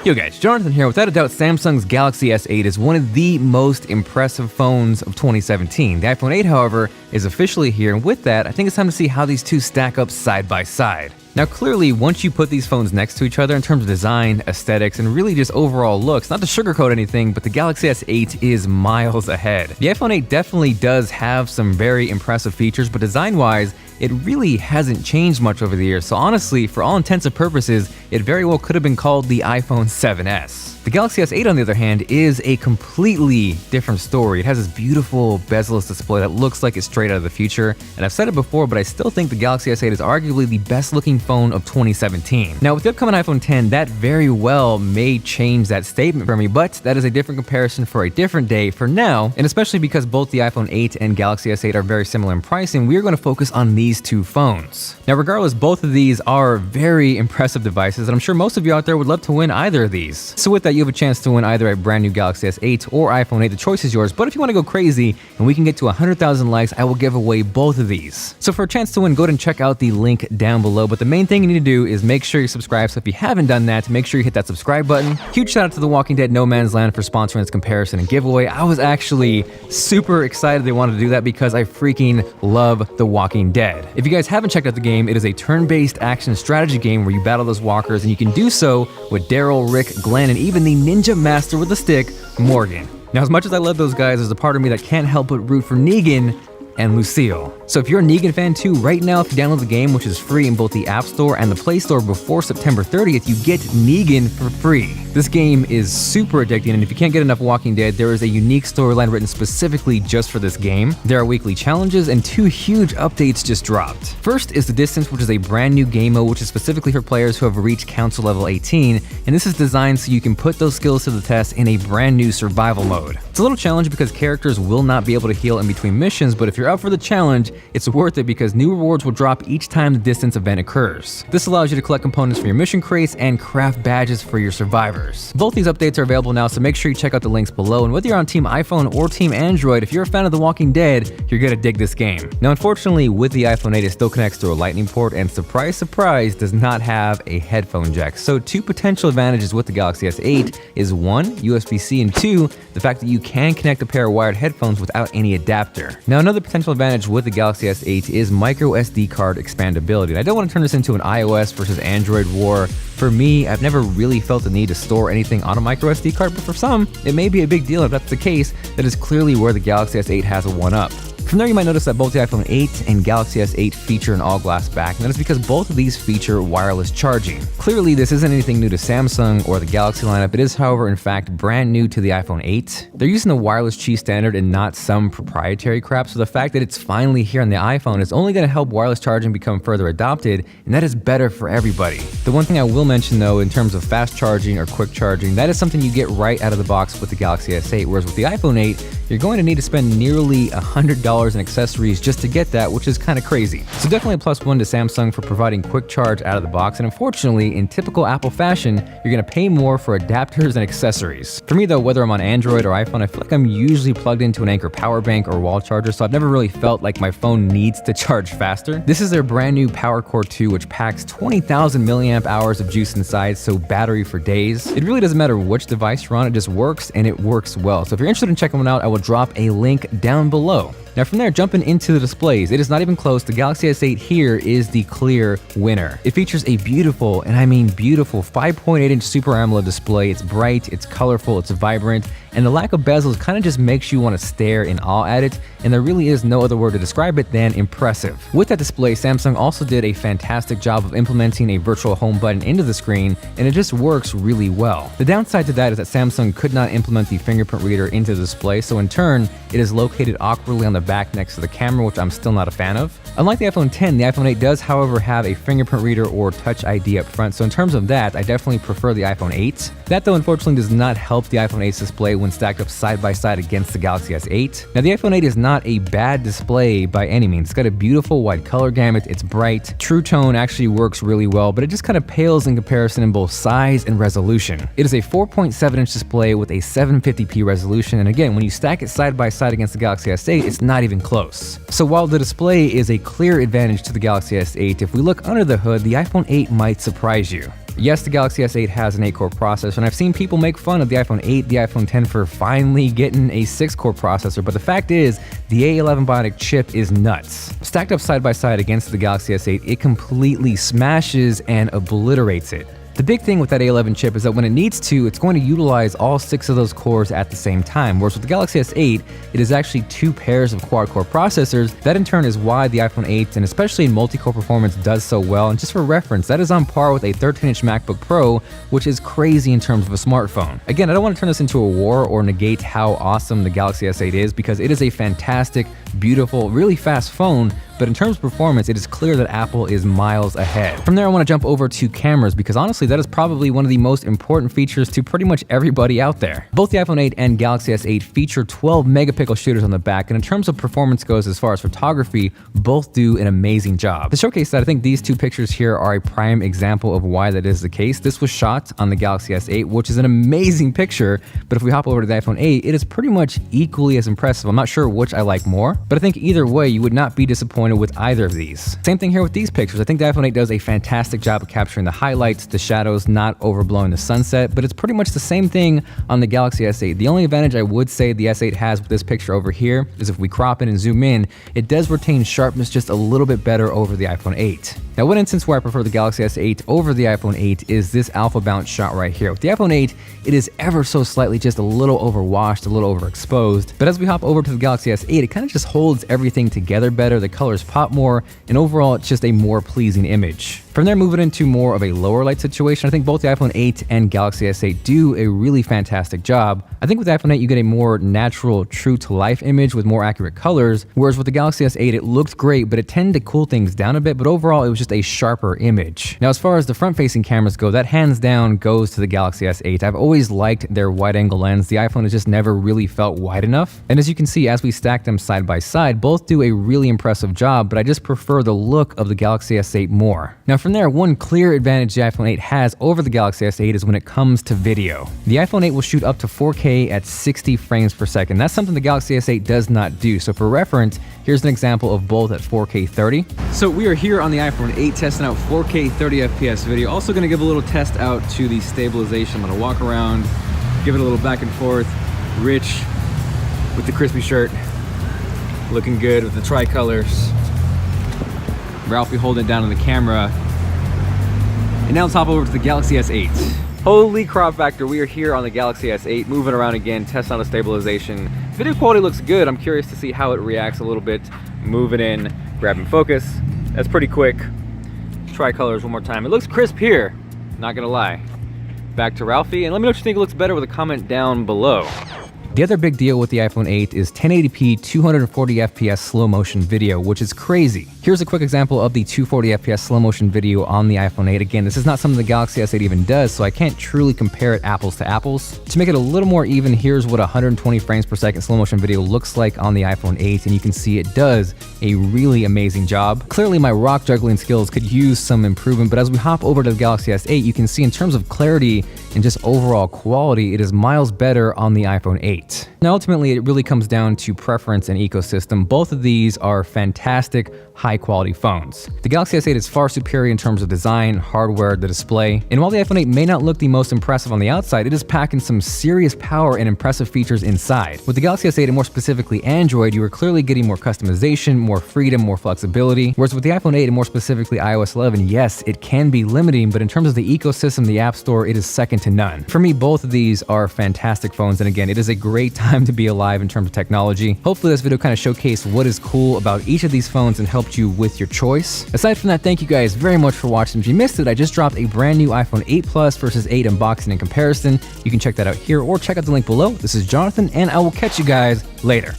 Yo guys, Jonathan here. Without a doubt, Samsung's Galaxy S8 is one of the most impressive phones of 2017. The iPhone 8, however, is officially here, and with that, I think it's time to see how these two stack up side by side. Now clearly, once you put these phones next to each other in terms of design, aesthetics, and really just overall looks, not to sugarcoat anything, but the Galaxy S8 is miles ahead. The iPhone 8 definitely does have some very impressive features, but design-wise, it really hasn't changed much over the years, so honestly, for all intents and purposes, it very well could have been called the iPhone 7S. The Galaxy S8, on the other hand, is a completely different story. It has this beautiful bezel-less display that looks like it's straight out of the future, and I've said it before, but I still think the Galaxy S8 is arguably the best-looking phone of 2017. Now, with the upcoming iPhone 10, that very well may change that statement for me, but that is a different comparison for a different day. For now, and especially because both the iPhone 8 and Galaxy S8 are very similar in pricing, we are going to focus on these two phones. Now, regardless, both of these are very impressive devices, and I'm sure most of you out there would love to win either of these. So with that, you have a chance to win either a brand new Galaxy S8 or iPhone 8. The choice is yours, but if you want to go crazy and we can get to 100,000 likes, I will give away both of these. So for a chance to win, go ahead and check out the link down below, but the main thing you need to do is make sure you subscribe. So if you haven't done that, make sure you hit that subscribe button. Huge shout out to The Walking Dead No Man's Land for sponsoring this comparison and giveaway. I was actually super excited they wanted to do that because I freaking love The Walking Dead. If you guys haven't checked out the game, it is a turn-based action strategy game where you battle those walkers, and you can do so with Daryl, Rick, Glenn, and even the Ninja Master with a stick, Morgan. Now, as much as I love those guys, there's a part of me that can't help but root for Negan and Lucille. So if you're a Negan fan too, right now if you download the game, which is free in both the App Store and the Play Store before September 30th, you get Negan for free. This game is super addicting, and if you can't get enough Walking Dead, there is a unique storyline written specifically just for this game. There are weekly challenges, and two huge updates just dropped. First is The Distance, which is a brand new game mode, which is specifically for players who have reached Council Level 18, and this is designed so you can put those skills to the test in a brand new survival mode. It's a little challenge because characters will not be able to heal in between missions, but if you're up for the challenge, it's worth it because new rewards will drop each time the Distance event occurs. This allows you to collect components for your mission crates and craft badges for your survivors. Both these updates are available now, so make sure you check out the links below, and whether you're on Team iPhone or Team Android, if you're a fan of The Walking Dead, you're gonna dig this game. Now, unfortunately, with the iPhone 8, it still connects to a lightning port, and surprise, surprise, does not have a headphone jack. So two potential advantages with the Galaxy S8 is one, USB-C, and two, the fact that you can connect a pair of wired headphones without any adapter. Now, another potential advantage with the Galaxy S8 is micro SD card expandability. And I don't want to turn this into an iOS versus Android war. For me, I've never really felt the need to store anything on a micro SD card, but for some, it may be a big deal. If that's the case, that is clearly where the Galaxy S8 has a one-up. From there, you might notice that both the iPhone 8 and Galaxy S8 feature an all-glass back, and that is because both of these feature wireless charging. Clearly, this isn't anything new to Samsung or the Galaxy lineup. It is, however, in fact, brand new to the iPhone 8. They're using the wireless Qi standard and not some proprietary crap, so the fact that it's finally here on the iPhone is only going to help wireless charging become further adopted, and that is better for everybody. The one thing I will mention, though, in terms of fast charging or quick charging, that is something you get right out of the box with the Galaxy S8, whereas with the iPhone 8, you're going to need to spend nearly $100 in accessories just to get that, which is kind of crazy. So definitely a plus one to Samsung for providing quick charge out of the box, and unfortunately, in typical Apple fashion, you're going to pay more for adapters and accessories. For me though, whether I'm on Android or iPhone, I feel like I'm usually plugged into an Anker power bank or wall charger, so I've never really felt like my phone needs to charge faster. This is their brand new Power Core 2, which packs 20,000 milliamp hours of juice inside, so battery for days. It really doesn't matter which device you're on, it just works, and it works well. So if you're interested in checking one out, I will drop a link down below. Now from there, jumping into the displays, it is not even close. The Galaxy S8 here is the clear winner. It features a beautiful, and I mean beautiful, 5.8-inch Super AMOLED display. It's bright, it's colorful, it's vibrant, and the lack of bezels kind of just makes you want to stare in awe at it, and there really is no other word to describe it than impressive. With that display, Samsung also did a fantastic job of implementing a virtual home button into the screen, and it just works really well. The downside to that is that Samsung could not implement the fingerprint reader into the display, so in turn, it is located awkwardly on the back next to the camera, which I'm still not a fan of. Unlike the iPhone 10, the iPhone 8 does, however, have a fingerprint reader or Touch ID up front, so in terms of that, I definitely prefer the iPhone 8. That, though, unfortunately does not help the iPhone 8's display when stacked up side by side against the Galaxy S8. Now, the iPhone 8 is not a bad display by any means. It's got a beautiful wide color gamut, it's bright, True Tone actually works really well, but it just kind of pales in comparison in both size and resolution. It is a 4.7-inch display with a 750p resolution, and again, when you stack it side by side against the Galaxy S8, it's not not even close. So while the display is a clear advantage to the Galaxy S8, if we look under the hood, the iPhone 8 might surprise you. Yes, the Galaxy S8 has an 8-core processor, and I've seen people make fun of the iPhone 8, the iPhone 10 for finally getting a 6-core processor, but the fact is, the A11 Bionic chip is nuts. Stacked up side by side against the Galaxy S8, it completely smashes and obliterates it. The big thing with that A11 chip is that when it needs to, it's going to utilize all 6 of those cores at the same time, whereas with the Galaxy S8, it is actually 2 pairs of quad-core processors. That in turn is why the iPhone 8, and especially in multi-core performance, does so well. And just for reference, that is on par with a 13-inch MacBook Pro, which is crazy in terms of a smartphone. Again, I don't want to turn this into a war or negate how awesome the Galaxy S8 is, because it is a fantastic, beautiful, really fast phone, but in terms of performance, it is clear that Apple is miles ahead. From there, I want to jump over to cameras, because honestly, that is probably one of the most important features to pretty much everybody out there. Both the iPhone 8 and Galaxy S8 feature 12 megapixel shooters on the back, and in terms of performance goes as far as photography, both do an amazing job. To showcase that, I think these two pictures here are a prime example of why that is the case. This was shot on the Galaxy S8, which is an amazing picture, but if we hop over to the iPhone 8, it is pretty much equally as impressive. I'm not sure which I like more, but I think either way, you would not be disappointed with either of these. Same thing here with these pictures. I think the iPhone 8 does a fantastic job of capturing the highlights, the shadows, not overblowing the sunset, but it's pretty much the same thing on the Galaxy S8. The only advantage I would say the S8 has with this picture over here is if we crop in and zoom in, it does retain sharpness just a little bit better over the iPhone 8. Now, one instance where I prefer the Galaxy S8 over the iPhone 8 is this alpha bounce shot right here. With the iPhone 8, it is ever so slightly just a little overwashed, a little overexposed, but as we hop over to the Galaxy S8, it kind of just holds everything together better, the colors pop more, and overall it's just a more pleasing image. From there, moving into more of a lower light situation, I think both the iPhone 8 and Galaxy S8 do a really fantastic job. I think with the iPhone 8, you get a more natural, true-to-life image with more accurate colors, whereas with the Galaxy S8, it looked great, but it tended to cool things down a bit, but overall, it was just a sharper image. Now, as far as the front-facing cameras go, that hands down goes to the Galaxy S8. I've always liked their wide-angle lens. The iPhone has just never really felt wide enough. And as you can see, as we stack them side by side, both do a really impressive job, but I just prefer the look of the Galaxy S8 more. Now, from there, one clear advantage the iPhone 8 has over the Galaxy S8 is when it comes to video. The iPhone 8 will shoot up to 4K at 60 frames per second. That's something the Galaxy S8 does not do. So for reference, here's an example of both at 4K 30. So we are here on the iPhone 8 testing out 4K 30 FPS video. Also going to give a little test out to the stabilization. I'm going to walk around, give it a little back and forth. Rich with the crispy shirt, looking good with the tricolors. Ralphie holding it down on the camera. And now let's hop over to the Galaxy S8. Holy crop factor, we are here on the Galaxy S8, moving around again, testing on the stabilization. Video quality looks good. I'm curious to see how it reacts a little bit. Moving in, grabbing focus. That's pretty quick. Tricolors one more time. It looks crisp here, not gonna lie. Back to Ralphie, and let me know what you think it looks better with a comment down below. The other big deal with the iPhone 8 is 1080p 240 FPS slow motion video, which is crazy. Here's a quick example of the 240 FPS slow motion video on the iPhone 8. Again, this is not something the Galaxy S8 even does, so I can't truly compare it apples to apples. To make it a little more even, here's what 120 frames per second slow motion video looks like on the iPhone 8, and you can see it does a really amazing job. Clearly, my rock juggling skills could use some improvement, but as we hop over to the Galaxy S8, you can see in terms of clarity and just overall quality, it is miles better on the iPhone 8. Now, ultimately, it really comes down to preference and ecosystem. Both of these are fantastic, high-quality phones. The Galaxy S8 is far superior in terms of design, hardware, the display, and while the iPhone 8 may not look the most impressive on the outside, it is packing some serious power and impressive features inside. With the Galaxy S8 and more specifically Android, you are clearly getting more customization, more freedom, more flexibility, whereas with the iPhone 8 and more specifically iOS 11, yes, it can be limiting, but in terms of the ecosystem, the App Store, it is second to none. For me, both of these are fantastic phones, and again, it is a great time to be alive in terms of technology. Hopefully this video kind of showcased what is cool about each of these phones and helped you with your choice. Aside from that, thank you guys very much for watching. If you missed it, I just dropped a brand new iPhone 8 Plus versus 8 unboxing and comparison. You can check that out here or check out the link below. This is Jonathan, and I will catch you guys later.